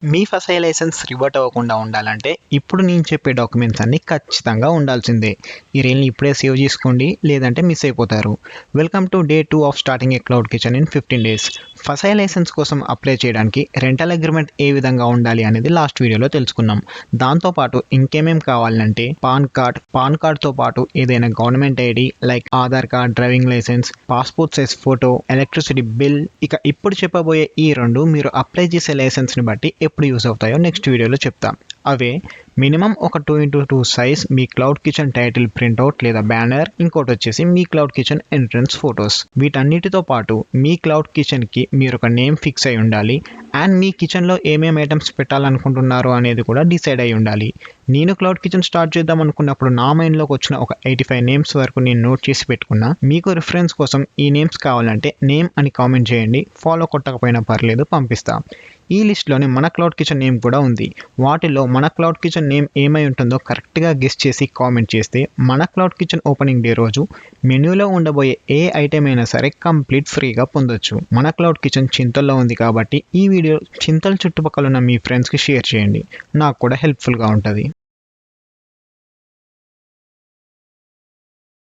మీ ఫసై licence revert అవ్వకుండా ఉండాలంటే ఇప్పుడు నేను చెప్పే డాక్యుమెంట్స్ అన్నీ ఖచ్చితంగా ఉండాల్సిందే. ఈ రీల్ని ఇప్పుడే సేవ్ చేసుకోండి, లేదంటే మిస్ అయిపోతారు. Welcome to day 2 of starting a cloud kitchen in 15 days. FSSAI licence కోసం అప్లై చేయడానికి రెంటల్ అగ్రిమెంట్ ఏ విధంగా ఉండాలి అనేది లాస్ట్ వీడియోలో తెలుసుకున్నాం. దాంతోపాటు ఇంకేమేం కావాలంటే పాన్ కార్డ్తో పాటు ఏదైనా government ID like Aadhaar card, driving licence, passport size photo, electricity bill. ఇక ఇప్పుడు చెప్పబోయే ఈ రెండు మీరు అప్లై చేసే లైసెన్స్ని బట్టి ఎప్పుడు యూస్ అవుతాయో నెక్స్ట్ వీడియోలో చెప్తాం. అవే మినిమం ఒక 2x2 సైజ్ మీ క్లౌడ్ కిచెన్ టైటిల్ ప్రింట్అవుట్ లేదా బ్యానర్, ఇంకోటి వచ్చేసి మీ క్లౌడ్ కిచెన్ ఎంట్రన్స్ ఫొటోస్. వీటన్నిటితో పాటు మీ క్లౌడ్ కిచెన్కి మీరు ఒక నేమ్ ఫిక్స్ అయి ఉండాలి. అండ్ మీ కిచెన్లో ఏమేమి ఐటమ్స్ పెట్టాలనుకుంటున్నారు అనేది కూడా డిసైడ్ అయి ఉండాలి. నేను క్లౌడ్ కిచెన్ స్టార్ట్ చేద్దాం అనుకున్నప్పుడు నా మైండ్లోకి వచ్చిన ఒక 85 నేమ్స్ వరకు నేను నోట్ చేసి పెట్టుకున్నా. మీకు రిఫరెన్స్ కోసం ఈ నేమ్స్ కావాలంటే నేమ్ అని కామెంట్ చేయండి. ఫాలో కొట్టకపోయినా పర్లేదు, పంపిస్తా. ఈ లిస్ట్లోనే మన క్లౌడ్ కిచెన్ నేమ్ కూడా ఉంది. వాటిలో మన క్లౌడ్ కిచెన్ నేమ్ ఏమై ఉంటుందో కరెక్ట్గా గెస్ చేసి కామెంట్ చేస్తే మన క్లౌడ్ కిచెన్ ఓపెనింగ్ డే రోజు మెనూలో ఉండబోయే ఏ ఐటెం అయినా సరే కంప్లీట్ ఫ్రీగా పొందొచ్చు. మన క్లౌడ్ కిచెన్ చింతల్లో ఉంది కాబట్టి ఈ వీడియో చింతల చుట్టుపక్కల ఉన్న మీ ఫ్రెండ్స్కి షేర్ చేయండి. నాకు కూడా హెల్ప్ఫుల్గా ఉంటుంది.